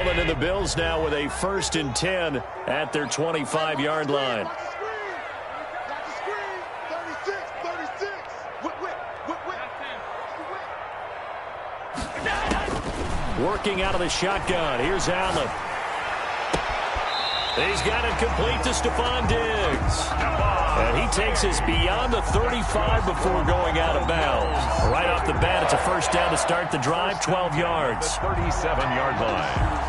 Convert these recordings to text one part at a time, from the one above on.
And the Bills now with a 1st and 10 at their 25-yard line. Working out of the shotgun. Here's Allen. He's got it complete to Stephon Diggs. And he takes us beyond the 35 before going out of bounds. Right off the bat, it's a 1st down to start the drive, 12 yards. 37-yard line.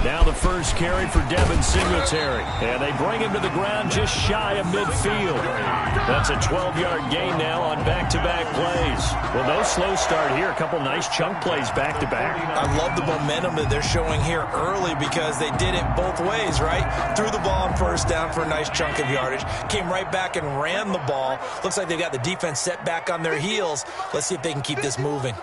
Now the first carry for Devin Singletary. And they bring him to the ground just shy of midfield. That's a 12-yard gain now on back-to-back plays. Well, no slow start here. A couple nice chunk plays back-to-back. I love the momentum that they're showing here early because they did it both ways, right? Threw the ball on 1st down for a nice chunk of yardage. Came right back and ran the ball. Looks like they've got the defense set back on their heels. Let's see if they can keep this moving.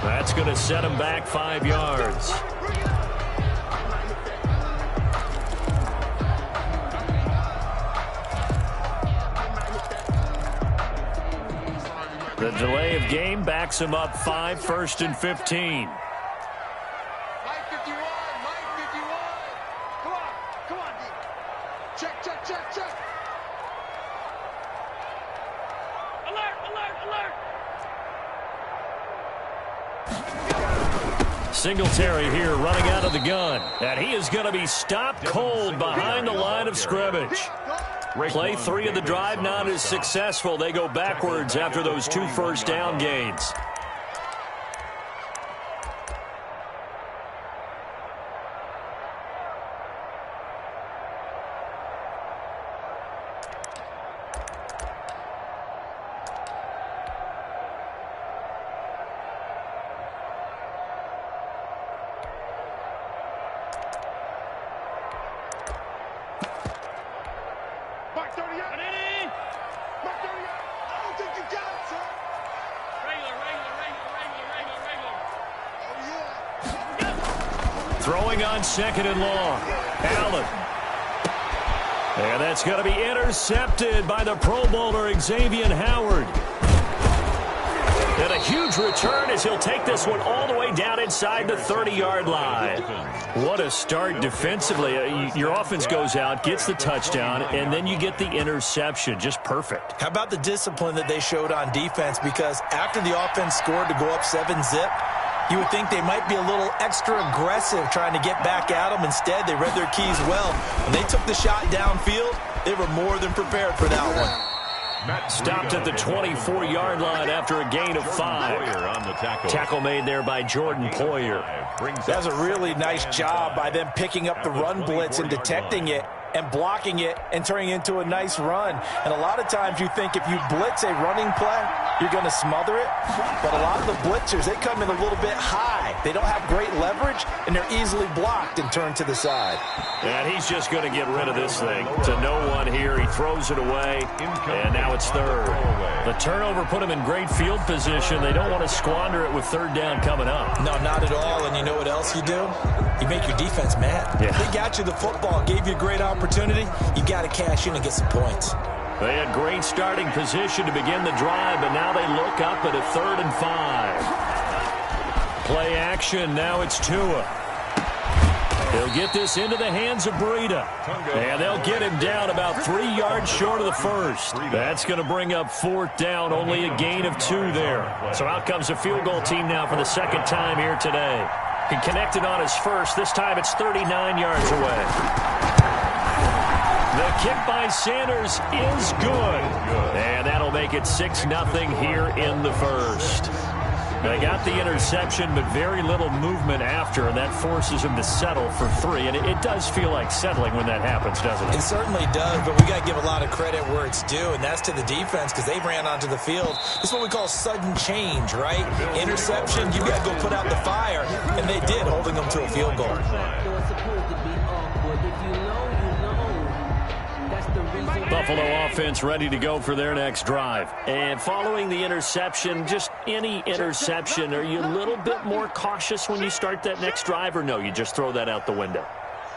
That's going to set him back 5 yards. The delay of game backs him up 5, 1st and 15. Singletary here running out of the gun. And he is going to be stopped cold behind the line of scrimmage. Play 3 of the drive not as successful. They go backwards after those 2 first down gains. Throwing on 2nd and long. Allen. And that's going to be intercepted by the Pro Bowler Xavier Howard. And a huge return as he'll take this one all the way down inside the 30-yard line. What a start defensively. Your offense goes out, gets the touchdown, and then you get the interception. Just perfect. How about the discipline that they showed on defense? Because after the offense scored to go up 7-zip, you would think they might be a little extra aggressive trying to get back at them. Instead, they read their keys well. When they took the shot downfield, they were more than prepared for that one. Stopped at the 24-yard line after a gain of 5. Tackle made there by Jordan Poyer. That's a really nice job by them picking up the run blitz and detecting it and blocking it and turning it into a nice run. And a lot of times you think if you blitz a running play, you're going to smother it. But a lot of the blitzers, they come in a little bit high. They don't have great leverage, and they're easily blocked and turned to the side. And he's just going to get rid of this thing to no one here. He throws it away, and now it's 3rd. The turnover put him in great field position. They don't want to squander it with 3rd down coming up. No, not at all. And you know what else you do? You make your defense mad. Yeah. They got you the football, gave you a great opportunity. You got to cash in and get some points. They had great starting position to begin the drive, but now they look up at a 3rd and 5. Play action. Now it's Tua. He'll get this into the hands of Breida. And they'll get him down about 3 yards short of the 1st. That's going to bring up 4th down, only a gain of 2 there. So out comes a field goal team now for the 2nd time here today. He connected on his first. This time it's 39 yards away. The kick by Sanders is good. And that'll make it 6-0 here in the 1st. They got the interception, but very little movement after, and that forces him to settle for 3. And it does feel like settling when that happens, doesn't it? It certainly does, but we got to give a lot of credit where it's due, and that's to the defense because they ran onto the field. This is what we call sudden change, right? Interception, you got to go put out the fire, and they did, holding them to a field goal. Buffalo offense ready to go for their next drive. And following the interception, just any interception, are you a little bit more cautious when you start that next drive, or no, you just throw that out the window?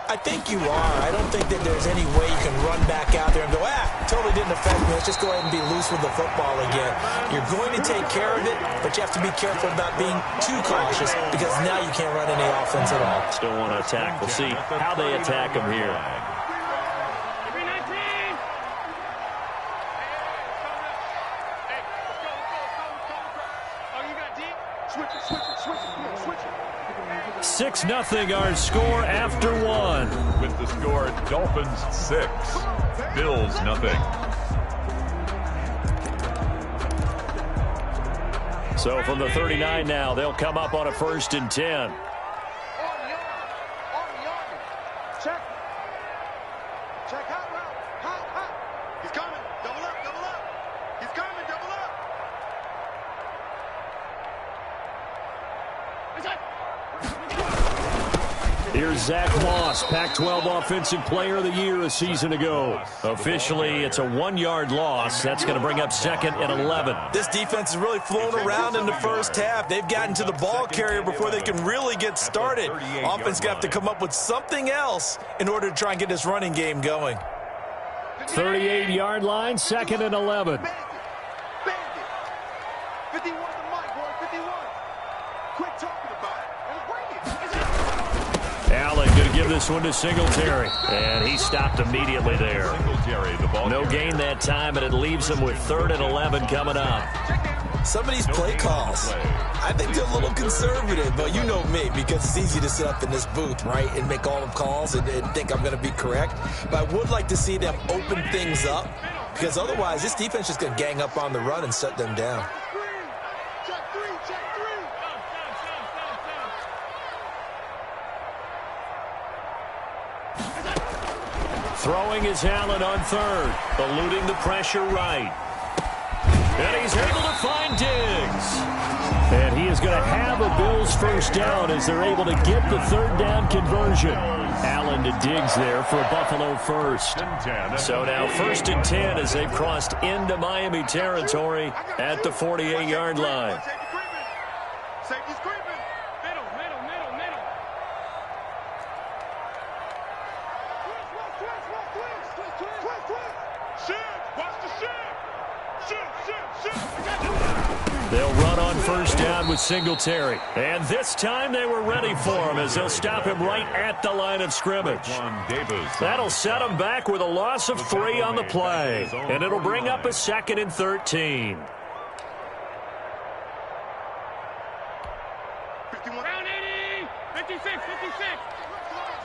I think you are. I don't think that there's any way you can run back out there and go, totally didn't affect me. Let's just go ahead and be loose with the football again. You're going to take care of it, but you have to be careful about being too cautious because now you can't run any offense at all. Still want to attack. We'll see how they attack them here. Switch it. 6-0 our score after 1. With the score, Dolphins 6, Bills 0. So from the 39 now, they'll come up on a 1st and 10. Check. Check hot route. Hot. He's coming. Double up. He's coming. Double up. Here's Zach Moss, Pac-12 Offensive Player of the Year a season ago. Officially, it's a 1-yard loss. That's going to bring up 2nd and 11. This defense has really flown around in the first half. They've gotten to the ball carrier before they can really get started. Offense got to come up with something else in order to try and get this running game going. 38-yard line, 2nd and 11. 51 to Mike, boy. 51. Quit talking about it and bring it. Allen going to give this one to Singletary, and he stopped immediately there. No gain that time, and it leaves him with 3rd and 11 coming up. Some of these play calls, I think they're a little conservative, but you know me, because it's easy to sit up in this booth, right, and make all the calls and think I'm going to be correct. But I would like to see them open things up, because otherwise this defense is going to gang up on the run and shut them down. Check three. Throwing is Allen on 3rd, eluding the pressure right. And he's able to find Diggs. And he is going to have a Bills 1st down as they're able to get the 3rd down conversion. Allen to Diggs there for a Buffalo 1st. So now 1st and 10 as they've crossed into Miami territory at the 48-yard line. Safety's creeping. Middle. Shift. Watch the shift. They'll run on 1st down with Singletary. And this time they were ready for him as they'll stop him right at the line of scrimmage. That'll set him back with a loss of 3 on the play. And it'll bring up a 2nd and 13. 51. Round 80. 56.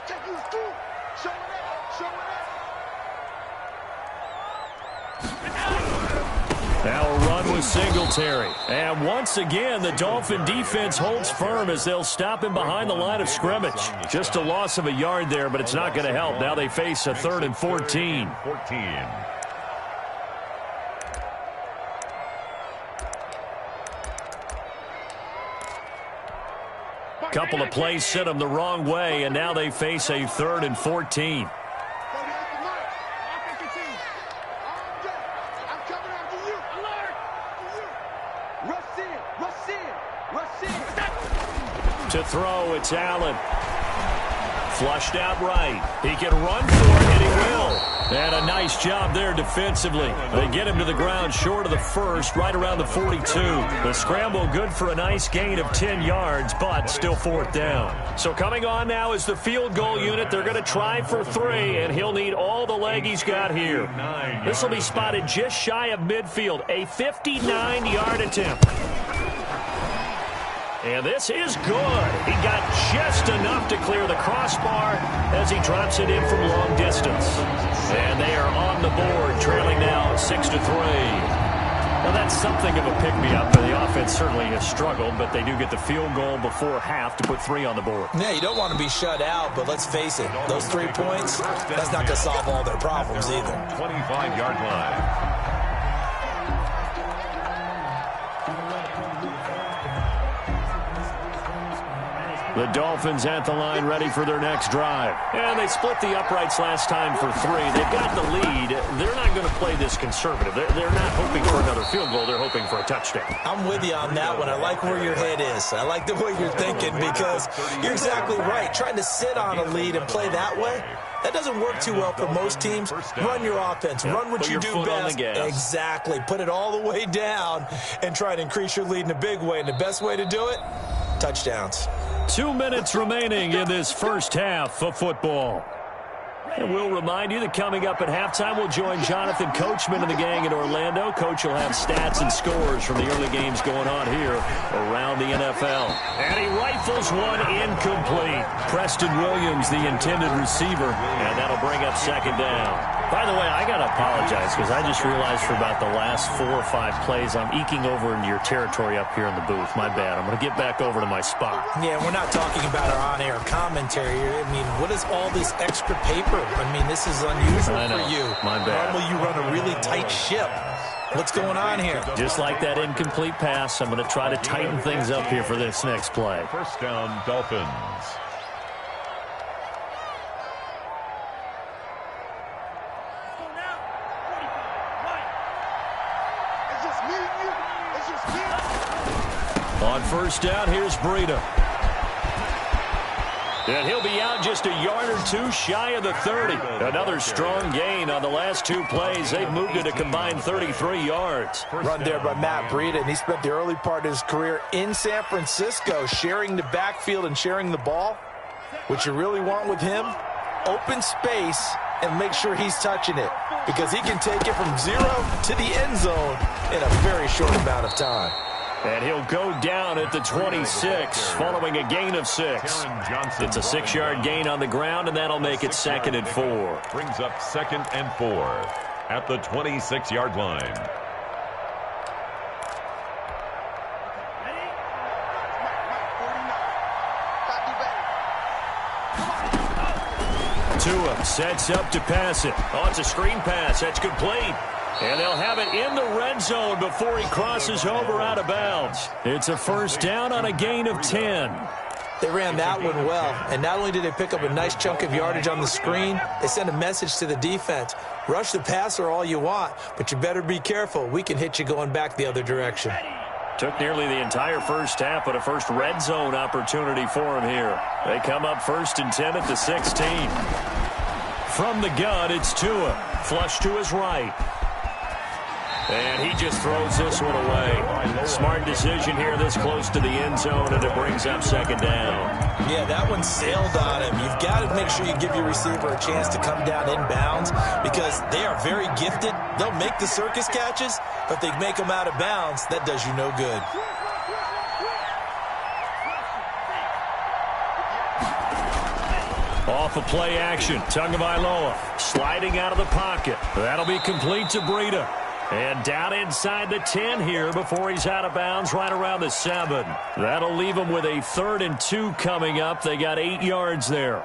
Take you through. Show it up. Now a run with Singletary. And once again, the Dolphin defense holds firm as they'll stop him behind the line of scrimmage. Just a loss of a yard there, but it's not going to help. Now they face a 3rd and 14. Couple of plays sent them the wrong way, and now they face a 3rd and 14. To throw, it's Allen. Flushed out right. He can run for it, and he will. And a nice job there defensively. They get him to the ground short of the 1st, right around the 42. The scramble good for a nice gain of 10 yards, but still 4th down. So coming on now is the field goal unit. They're going to try for 3, and he'll need all the leg he's got here. This will be spotted just shy of midfield. A 59-yard attempt. And this is good. He got just enough to clear the crossbar as he drops it in from long distance. And they are on the board, trailing now 6-3. Well, that's something of a pick-me-up. The offense certainly has struggled, but they do get the field goal before half to put 3 on the board. Yeah, you don't want to be shut out, but let's face it, those 3 points, that's not going to solve all their problems either. 25-yard line. The Dolphins at the line ready for their next drive. And they split the uprights last time for 3. They've got the lead. They're not going to play this conservative. They're not hoping for another field goal. They're hoping for a touchdown. I'm with you on that one. I like where your head is. I like the way you're thinking because you're exactly right. Trying to sit on a lead and play that way, that doesn't work too well for most teams. Run your offense. Run what you do best. Exactly. Put it all the way down and try to increase your lead in a big way. And the best way to do it, touchdowns. 2 minutes remaining in this first half of football. And we'll remind you that coming up at halftime, we'll join Jonathan Coachman and the gang in Orlando. Coach will have stats and scores from the early games going on here around the NFL. And he rifles one incomplete. Preston Williams, the intended receiver, and that'll bring up second down. By the way, I got to apologize because I just realized for about the last 4 or 5 plays, I'm eking over into your territory up here in the booth. My bad. I'm going to get back over to my spot. Yeah, we're not talking about our on-air commentary. I mean, what is all this extra paper? I mean, this is unusual for you. My bad. Normally you run a really tight ship. What's going on here? Just like that incomplete pass, I'm going to try to tighten things up here for this next play. First down, Dolphins. On first down, here's Breida. And he'll be out just a yard or 2 shy of the 30. Another strong gain on the last 2 plays. They've moved it a combined 33 yards. Run there by Matt Breida, and he spent the early part of his career in San Francisco sharing the backfield and sharing the ball. What you really want with him, open space and make sure he's touching it because he can take it from 0 to the end zone in a very short amount of time. And he'll go down at the 26 following a gain of 6. It's a 6-yard gain on the ground, and that'll make it 2nd and 4. Brings up 2nd and 4 at the 26-yard line. Tua sets up to pass it. Oh, it's a screen pass. That's complete. And they'll have it in the red zone before he crosses over out of bounds. It's a first down on a gain of 10. They ran that one well, and not only did they pick up a nice chunk of yardage on the screen, they sent a message to the defense. Rush the passer all you want, but you better be careful. We can hit you going back the other direction. Took nearly the entire first half, but a first red zone opportunity for him here. They come up 1st and 10 at the 16. From the gun, it's Tua. Flush to his right. And he just throws this one away. Smart decision here this close to the end zone, and it brings up 2nd down. Yeah, that one sailed on him. You've got to make sure you give your receiver a chance to come down inbounds because they are very gifted. They'll make the circus catches, but they make them out of bounds. That does you no good. Off of play action, Tagovailoa sliding out of the pocket. That'll be complete to Breida. And down inside the 10 here before he's out of bounds right around the 7. That'll leave him with a 3rd and 2 coming up. They got 8 yards there.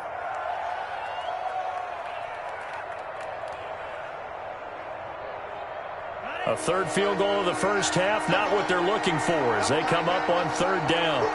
A 3rd field goal of the first half, not what they're looking for as they come up on 3rd down.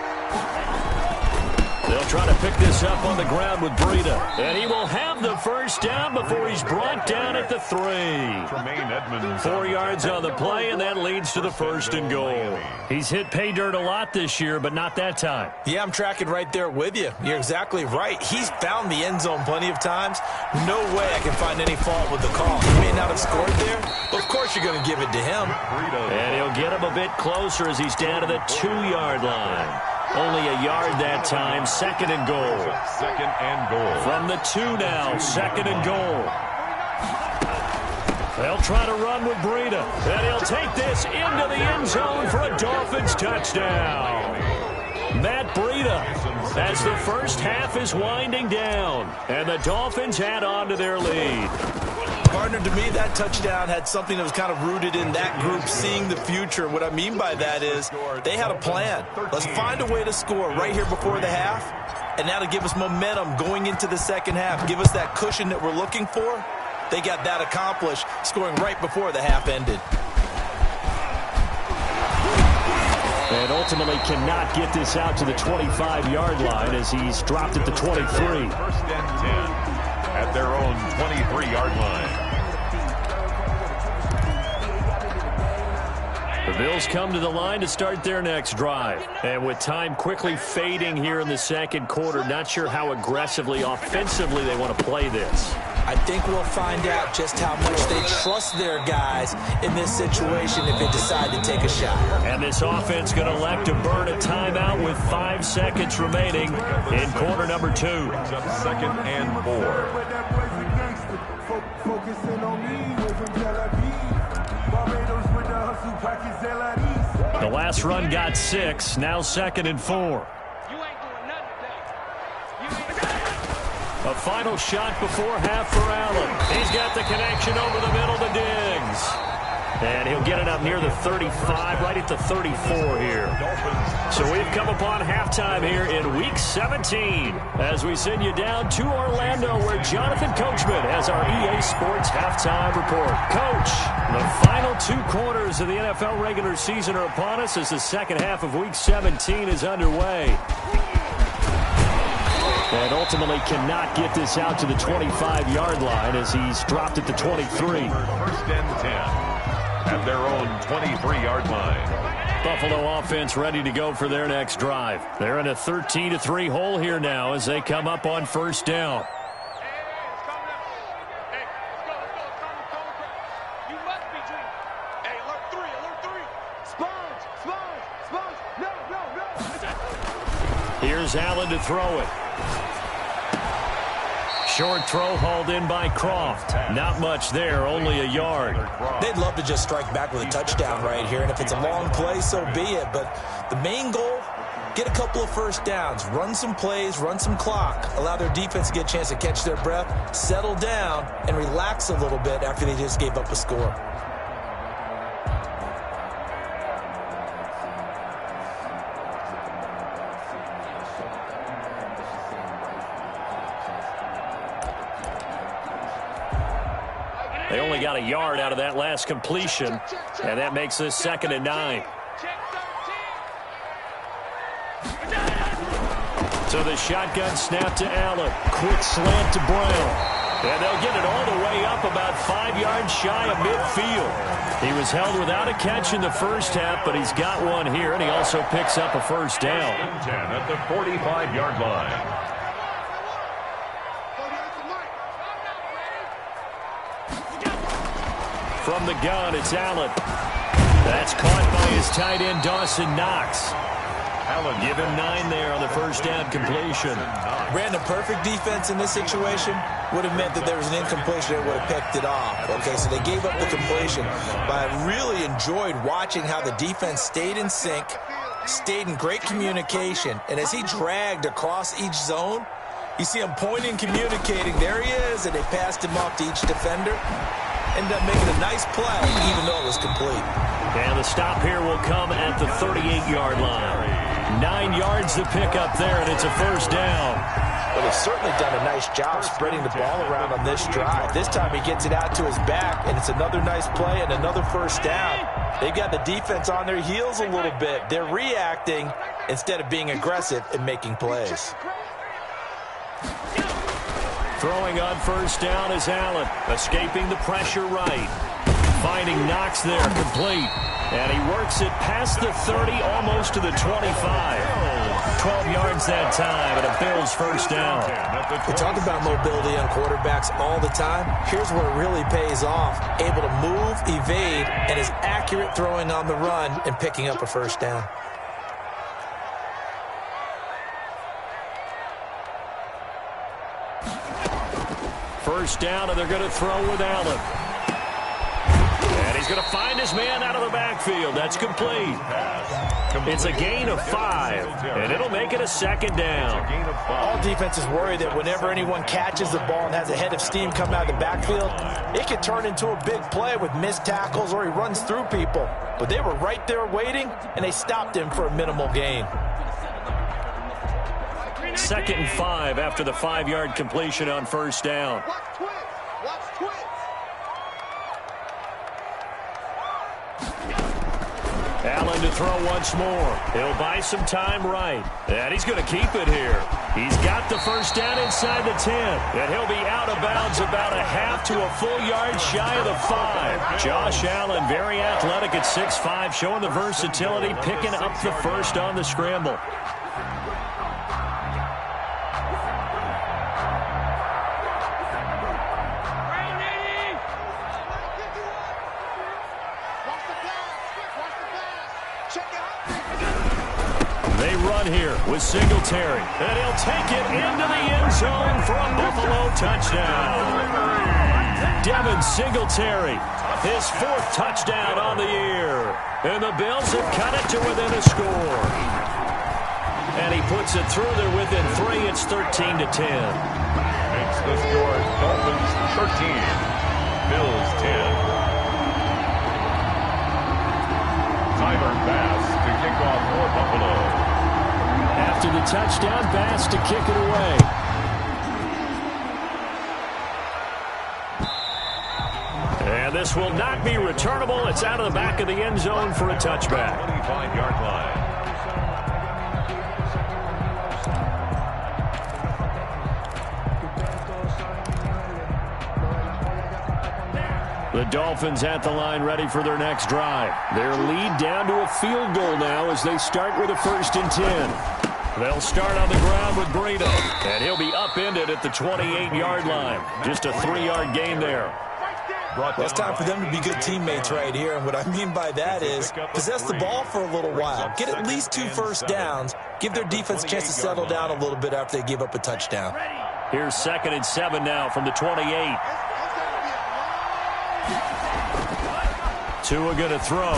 They'll try to pick this up on the ground with Breida. And he will have the first down before he's brought down at the 3. 4 yards on the play, and that leads to the 1st and goal. He's hit pay dirt a lot this year, but not that time. Yeah, I'm tracking right there with you. You're exactly right. He's found the end zone plenty of times. No way I can find any fault with the call. He may not have scored there, but of course you're going to give it to him. And he'll get him a bit closer as he's down to the 2-yard line. Only a yard that time, 2nd and goal. 2nd and goal. From the 2 now, 2nd and goal. They'll try to run with Breida. And he'll take this into the end zone for a Dolphins touchdown. Matt Breida, as the first half is winding down. And the Dolphins add on to their lead. Partner, to me, that touchdown had something that was kind of rooted in that group seeing the future. What I mean by that is they had a plan. Let's find a way to score right here before the half, and that'll give us momentum going into the second half, give us that cushion that we're looking for. They got that accomplished, scoring right before the half ended. And ultimately cannot get this out to the 25-yard line as he's dropped at the 23. First and 10 at their own 23-yard line. The Bills come to the line to start their next drive. And with time quickly fading here in the second quarter, not sure how aggressively, offensively they want to play this. I think we'll find out just how much they trust their guys in this situation if they decide to take a shot. And this offense going to elect to burn a timeout with 5 seconds remaining in quarter number 2. Brings up second and 4. The last run got 6, now second and 4. A final shot before half for Allen. He's got the connection over the middle to Diggs. And he'll get it up near the 35, right at the 34 here. So we've come upon halftime here in Week 17 as we send you down to Orlando where Jonathan Coachman has our EA Sports Halftime Report. Coach, the final 2 quarters of the NFL regular season are upon us as the second half of Week 17 is underway. And ultimately cannot get this out to the 25-yard line as he's dropped at the 23. First and 10 at their own 23-yard line. Buffalo offense ready to go for their next drive. They're in a 13-3 hole here now as they come up on first down. Here's Allen to throw it. Short throw hauled in by Croft. Not much there, only a yard. They'd love to just strike back with a touchdown right here, and if it's a long play, so be it. But the main goal, get a couple of first downs, run some plays, run some clock, allow their defense to get a chance to catch their breath, settle down, and relax a little bit after they just gave up a score. They only got a yard out of that last completion, and that makes this 2nd and 9. So the shotgun snap to Allen. Quick slant to Brown. And they'll get it all the way up about 5 yards shy of midfield. He was held without a catch in the first half, but he's got one here, and he also picks up a first down. 10 at the 45-yard line. From the gun, it's Allen. That's caught by his tight end, Dawson Knox. Allen give him 9 there on the first down completion. Brandon, perfect defense in this situation would have meant that there was an incompletion that would have picked it off. Okay, so they gave up the completion. But I really enjoyed watching how the defense stayed in sync, stayed in great communication, and as he dragged across each zone, you see him pointing, communicating. There he is, and they passed him off to each defender. Ended up making a nice play, even though it was complete. And the stop here will come at the 38-yard line. 9 yards to pick up there, and it's a first down. Well, they've certainly done a nice job spreading the ball around on this drive. This time he gets it out to his back, and it's another nice play and another first down. They've got the defense on their heels a little bit. They're reacting instead of being aggressive and making plays. Throwing on first down is Allen, escaping the pressure right. Finding Knox there, complete. And he works it past the 30, almost to the 25. 12 yards that time, and a Bills first down. We talk about mobility on quarterbacks all the time. Here's where it really pays off. Able to move, evade, and is accurate throwing on the run and picking up a first down. First down, and they're going to throw with Allen. And he's going to find his man out of the backfield. That's complete. It's a gain of 5, and it'll make it a second down. All defenses worry that whenever anyone catches the ball and has a head of steam coming out of the backfield, it could turn into a big play with missed tackles or he runs through people. But they were right there waiting, and they stopped him for a minimal gain. 2nd and 5 after the 5-yard completion on first down. Watch twins. Watch twins. Allen to throw once more. He'll buy some time right. And he's going to keep it here. He's got the first down inside the 10. And he'll be out of bounds about a half to a full yard shy of the 5. Josh Allen, very athletic at 6'5", showing the versatility, picking up the first on the scramble. They run here with Singletary, and he'll take it into the end zone for a Buffalo touchdown. Devin Singletary, his 4th touchdown on the year, and the Bills have cut it to within a score. And he puts it through there within 3. It's 13-10. Makes the score Dolphins 13, Bills 10. Tyler Bass to kick off for Buffalo. After the touchdown, Bass to kick it away. And this will not be returnable. It's out of the back of the end zone for a touchback. 25-yard line. The Dolphins at the line ready for their next drive. Their lead down to a field goal now as they start with a 1st and 10. They'll start on the ground with Breida, and he'll be upended at the 28-yard line. Just a 3-yard gain there. Well, it's time for them to be good teammates right here, and what I mean by that is possess the ball for a little while. Get at least 2 first downs. Give their defense a chance to settle down a little bit after they give up a touchdown. Here's 2nd and 7 now from the 28. Tua going to throw.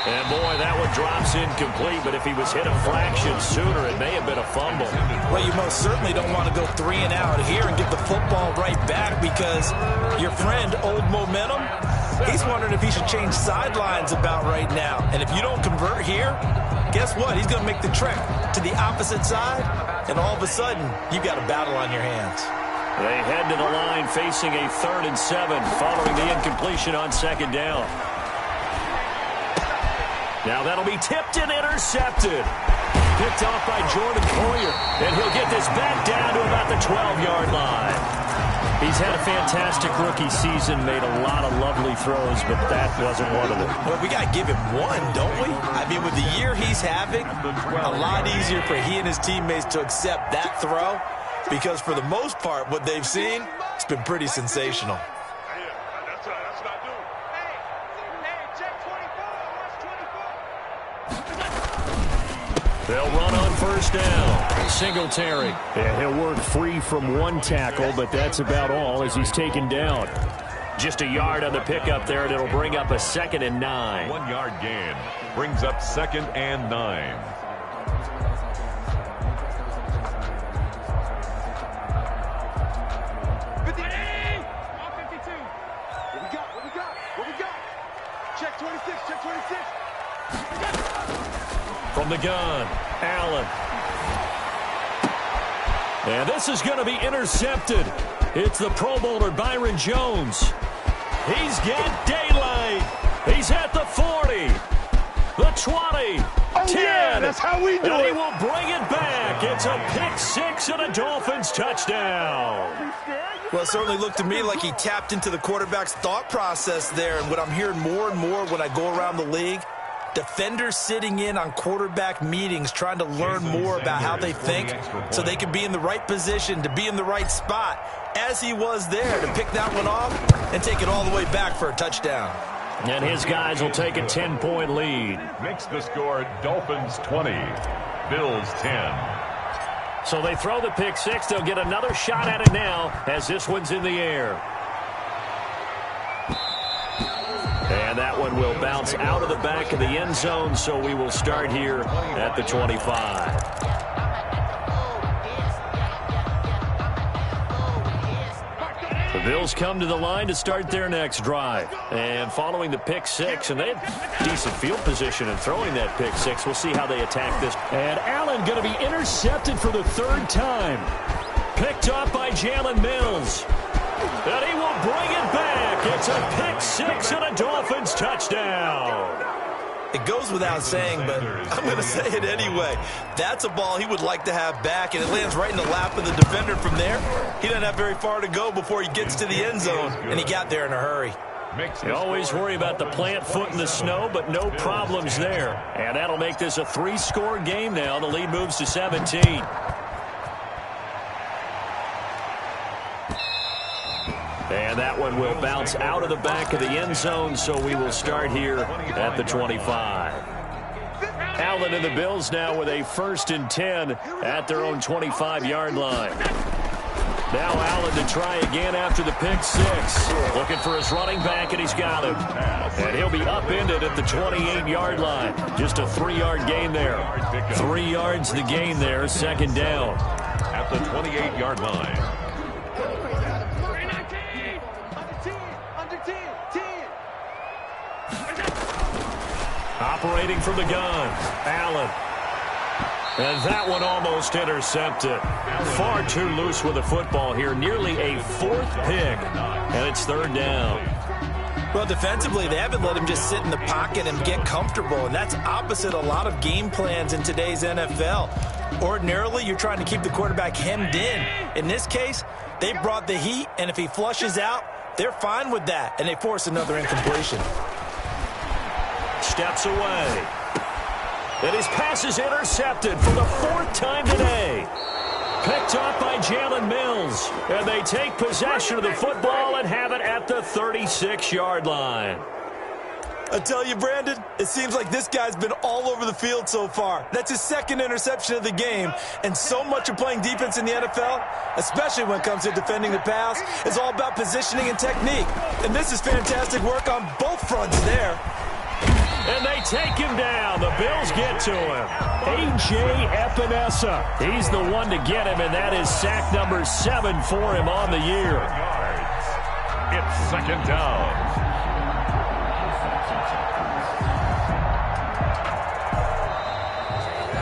And, boy, that one drops incomplete, but if he was hit a fraction sooner, it may have been a fumble. Well, you most certainly don't want to go 3 and out here and get the football right back because your friend, Old Momentum, he's wondering if he should change sidelines about right now. And if you don't convert here, guess what? He's going to make the trek to the opposite side, and all of a sudden, you've got a battle on your hands. They head to the line facing a 3rd and 7 following the incompletion on 2nd down. Now that'll be tipped and intercepted. Picked off by Jordan Poyer. And he'll get this back down to about the 12-yard line. He's had a fantastic rookie season, made a lot of lovely throws, but that wasn't one of them. Well, we got to give him one, don't we? I mean, with the year he's having, a lot easier for he and his teammates to accept that throw because for the most part, what they've seen, it's been pretty sensational. They'll run on first down. Singletary. And he'll work free from one tackle, but that's about all as he's taken down. Just a yard on the pickup there, and it'll bring up a 2nd and 9. 1-yard gain brings up 2nd and 9. Check 26, check 26. From the gun, Allen. And this is going to be intercepted. It's the Pro Bowler Byron Jones. He's got daylight. He's at the 40, the 20, 10. Yeah, that's how we do and it. he will bring it back. It's a pick-6 and a Dolphins touchdown. Well, it certainly looked to me like he tapped into the quarterback's thought process there. And what I'm hearing more and more when I go around the league, defenders sitting in on quarterback meetings trying to learn more about how they think so they can be in the right position to be in the right spot, as he was there to pick that one off and take it all the way back for a touchdown. And his guys will take a 10-point lead. Makes the score Dolphins 20, Bills 10. So they throw the pick-6. They'll get another shot at it now as this one's in the air. And that one will bounce out of the back of the end zone, so we will start here at the 25. The Bills come to the line to start their next drive. And following the pick six, and they had decent field position in throwing that pick six. We'll see how they attack this. And Allen going to be intercepted for the third time. Picked off by Jalen Mills. And he will bring it back. It's a pick six and a Dolphins touchdown. It goes without saying, but I'm going to say it anyway. That's a ball he would like to have back, and it lands right in the lap of the defender from there. He doesn't have very far to go before he gets to the end zone, and he got there in a hurry. You always worry about the plant foot in the snow, but no problems there. And that'll make this a 3-score game now. The lead moves to 17. And that one will bounce out of the back of the end zone, so we will start here at the 25. Allen and the Bills now with a 1st and 10 at their own 25-yard line. Now Allen to try again after the pick six. Looking for his running back, and he's got him. And he'll be upended at the 28-yard line. Just a 3-yard gain there. 3 yards the gain there, 2nd down. At the 28-yard line. Operating from the gun, Allen. And that one almost intercepted. Far too loose with the football here. Nearly a 4th pick. And it's 3rd down. Well, defensively, they haven't let him just sit in the pocket and get comfortable. And that's opposite a lot of game plans in today's NFL. Ordinarily, you're trying to keep the quarterback hemmed in. In this case, they brought the heat. And if he flushes out, they're fine with that. And they force another incompletion. Steps away. And his pass is intercepted for the 4th time today. Picked off by Jalen Mills. And they take possession of the football and have it at the 36-yard line. I tell you, Brandon, it seems like this guy's been all over the field so far. That's his 2nd interception of the game. And so much of playing defense in the NFL, especially when it comes to defending the pass, is all about positioning and technique. And this is fantastic work on both fronts there. And they take him down. The Bills get to him. A.J. Epinesa. He's the one to get him, and that is sack number 7 for him on the year. It's 2nd down.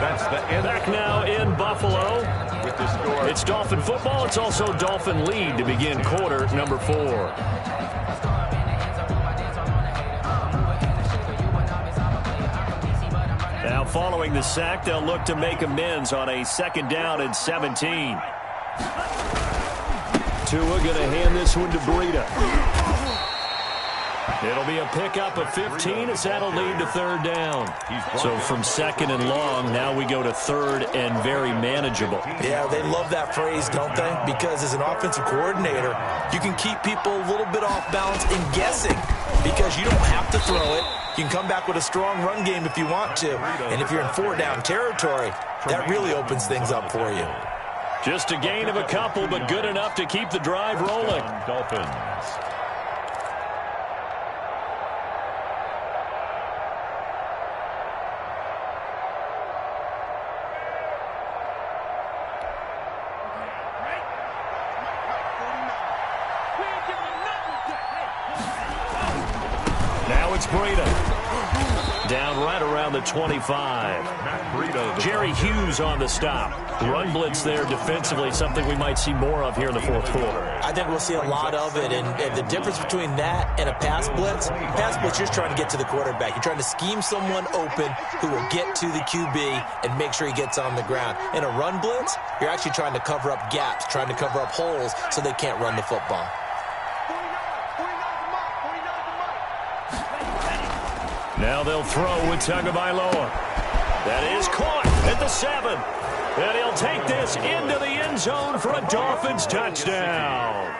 That's the end. Back now in Buffalo. With the score. It's Dolphin football. It's also Dolphin lead to begin quarter number 4. Now following the sack, they'll look to make amends on a 2nd down and 17. Tua going to hand this one to Breida. It'll be a pickup of 15 as that'll lead to 3rd down. So from 2nd and long, now we go to 3rd and very manageable. Yeah, they love that phrase, don't they? Because as an offensive coordinator, you can keep people a little bit off balance in guessing because you don't have to throw it. You can come back with a strong run game if you want to. And if you're in 4-down territory, that really opens things up for you. Just a gain of a couple, but good enough to keep the drive rolling. Dolphins. Now it's Breida. Down right around the 25. Jerry Hughes on the stop. Run blitz there defensively, something we might see more of here in the 4th quarter. I think we'll see a lot of it, and the difference between that and a pass blitz, you're just trying to get to the quarterback. You're trying to scheme someone open who will get to the QB and make sure he gets on the ground. In a run blitz, you're actually trying to cover up gaps, trying to cover up holes so they can't run the football. Now they'll throw with Tagovailoa. That is caught at the 7. And he'll take this into the end zone for a Dolphins touchdown.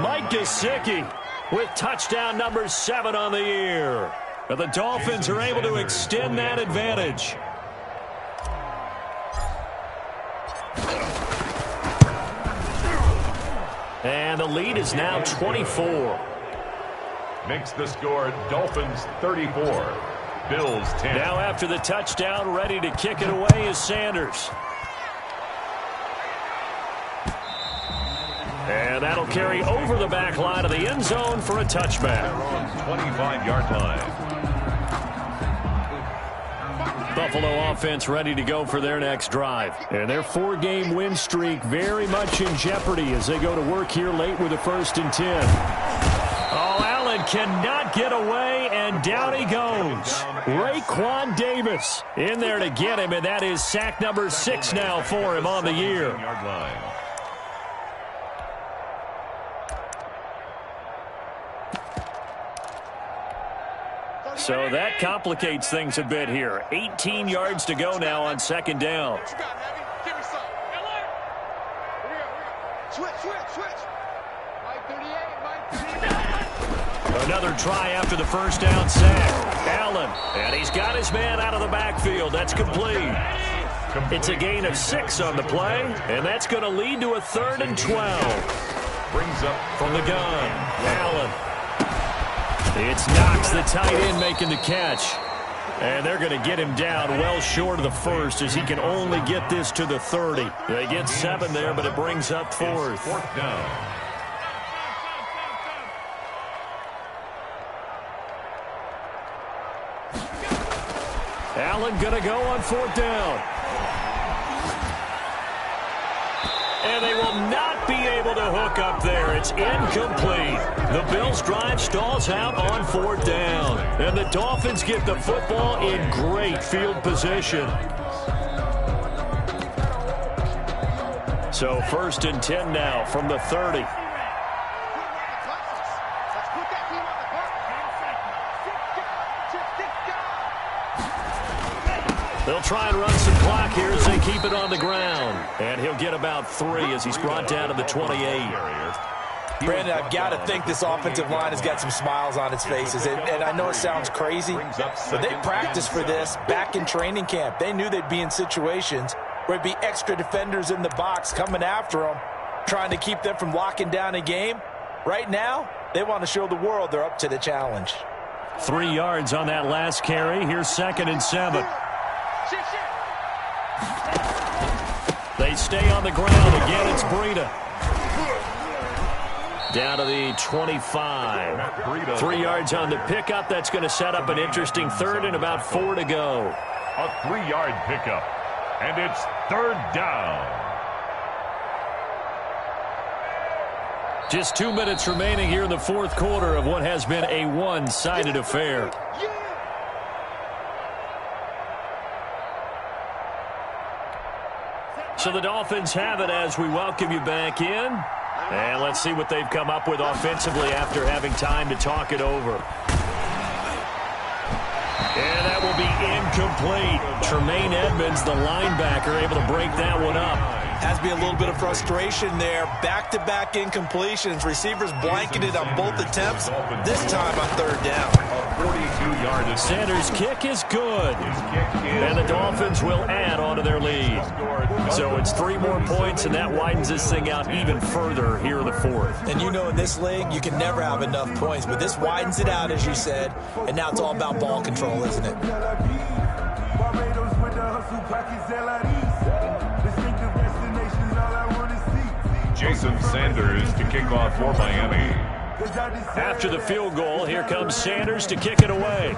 Mike Gesicki with touchdown number 7 on the year. And the Dolphins are able to extend that advantage. And the lead is now 24. Makes the score Dolphins 34, Bills 10. Now after the touchdown, ready to kick it away is Sanders. And that'll carry over the back line of the end zone for a touchback. 25-yard line. Buffalo offense ready to go for their next drive. And their 4-game win streak very much in jeopardy as they go to work here late with a 1st and 10. Oh, Allen cannot get away, and down he goes. Raekwon Davis in there to get him, and that is sack number 6 now for him on the year. So that complicates things a bit here. 18 yards to go now on 2nd down. What you got, Heavy? Give me some. Switch. Mike 38, Mike 38. Another try after the 1st down sack. Allen, and he's got his man out of the backfield. That's complete. It's a gain of 6 on the play, and that's going to lead to a 3rd and 12. Brings up From the gun, Allen. It's Knox, the tight end, making the catch. And they're going to get him down well short of the 1st as he can only get this to the 30. They get 7 there, but it brings up 4th. 4th down. Allen going to go on 4th down. And they will not be able to hook up there. It's incomplete. The Bills' drive stalls out on 4th down. And the Dolphins get the football in great field position. So 1st and 10 now from the 30. They'll try and run some clock here as they keep it on the ground. And he'll get about 3 as he's brought down to the 28. Brandon, I've got to think this offensive line has got some smiles on its faces. And I know it sounds crazy, but they practiced for this back in training camp. They knew they'd be in situations where it'd be extra defenders in the box coming after them, trying to keep them from locking down a game. Right now, they want to show the world they're up to the challenge. 3 yards on that last carry. Here's 2nd and 7. They stay on the ground. Again, it's Breida. Down to the 25. 3 yards on the pickup. That's going to set up an interesting 3rd and about 4 to go. A 3-yard pickup. And it's 3rd down. Just 2 minutes remaining here in the 4th quarter of what has been a one-sided affair. So the Dolphins have it as we welcome you back in. And let's see what they've come up with offensively after having time to talk it over. And that will be incomplete. Tremaine Edmonds, the linebacker, able to break that one up. Has to be a little bit of frustration there. Back-to-back incompletions. Receivers blanketed on both attempts. This time on 3rd down. 42-yard. Sanders' kick is good. And the Dolphins will add on to their lead. So it's 3 more points, and that widens this thing out even further here in the 4th. And you know in this league, you can never have enough points. But this widens it out, as you said. And now it's all about ball control, isn't it? Jason Sanders to kick off for Miami. After the field goal, here comes Sanders to kick it away.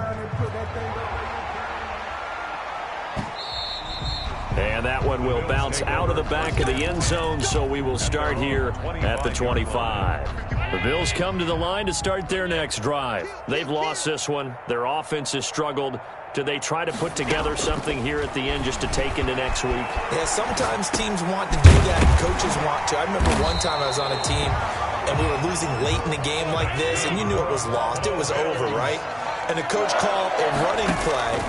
And that one will bounce out of the back of the end zone, so we will start here at the 25. The Bills come to the line to start their next drive. They've lost this one. Their offense has struggled. Do they try to put together something here at the end just to take into next week? Yeah, sometimes teams want to do that, and coaches want to. I remember one time I was on a team, and we were losing late in the game like this, and you knew it was lost. It was over, right? And the coach called a running play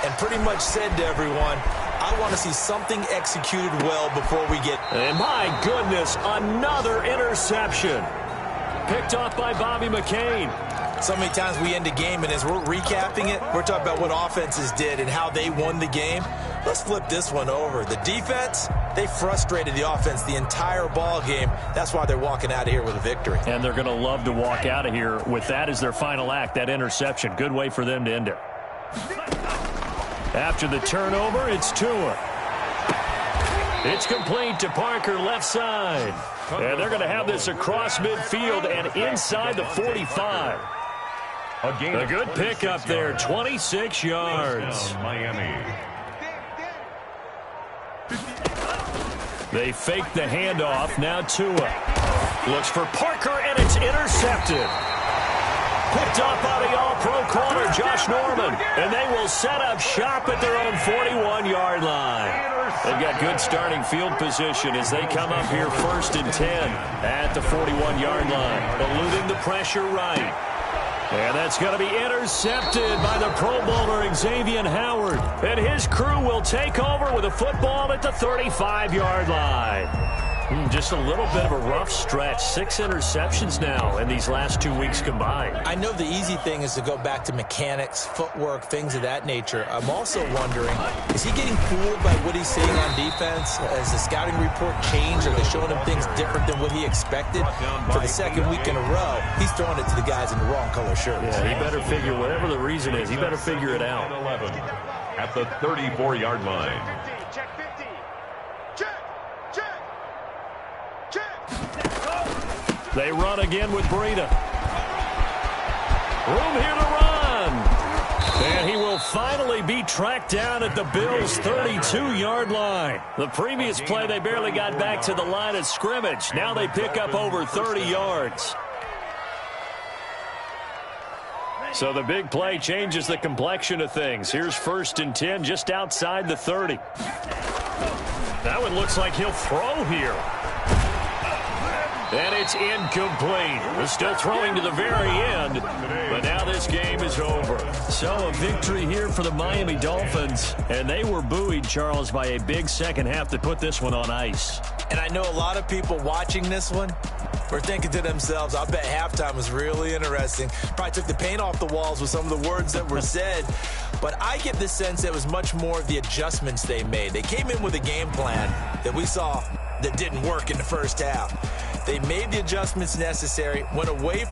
and pretty much said to everyone, I want to see something executed well before we get... And my goodness, another interception. Picked off by Bobby McCain. So many times we end a game, and as we're recapping it, we're talking about what offenses did and how they won the game. Let's flip this one over. The defense, they frustrated the offense the entire ball game. That's why they're walking out of here with a victory. And they're going to love to walk out of here with that as their final act, that interception. Good way for them to end it. After the turnover, it's Tua. It's complete to Parker, left side. And they're going to have this across midfield and inside the 45. A good pickup there, 26 yards. Miami. They fake the handoff. Now Tua looks for Parker, and it's intercepted. Picked up by the all-pro corner, Josh Norman. And they will set up shop at their own 41-yard line. They've got good starting field position as they come up here 1st and 10 at the 41-yard line. Eluding the pressure right. And that's going to be intercepted by the Pro Bowler Xavier Howard. And his crew will take over with a football at the 35-yard line. Just a little bit of a rough stretch. 6 interceptions now in these last 2 weeks combined. I know the easy thing is to go back to mechanics, footwork, things of that nature. I'm also wondering, is he getting fooled by what he's seeing on defense? Has the scouting report changed? Are they showing him things different than what he expected? For the second week in a row, he's throwing it to the guys in the wrong color shirts. Yeah, he better figure, whatever the reason is, he better figure it out. 11 at the 34-yard line. Check 50. Check. They run again with Breida. Room here to run. And he will finally be tracked down at the Bills' 32-yard line. The previous play, they barely got back to the line of scrimmage. Now they pick up over 30 yards. So the big play changes the complexion of things. Here's 1st and 10 just outside the 30. That one looks like he'll throw here. And it's incomplete. They're still throwing to the very end, but now this game is over. So a victory here for the Miami Dolphins, and they were buoyed, Charles, by a big second half to put this one on ice. And I know a lot of people watching this one were thinking to themselves, I bet halftime was really interesting. Probably took the paint off the walls with some of the words that were said. But I get the sense that it was much more of the adjustments they made. They came in with a game plan that we saw that didn't work in the first half. They made the adjustments necessary, went away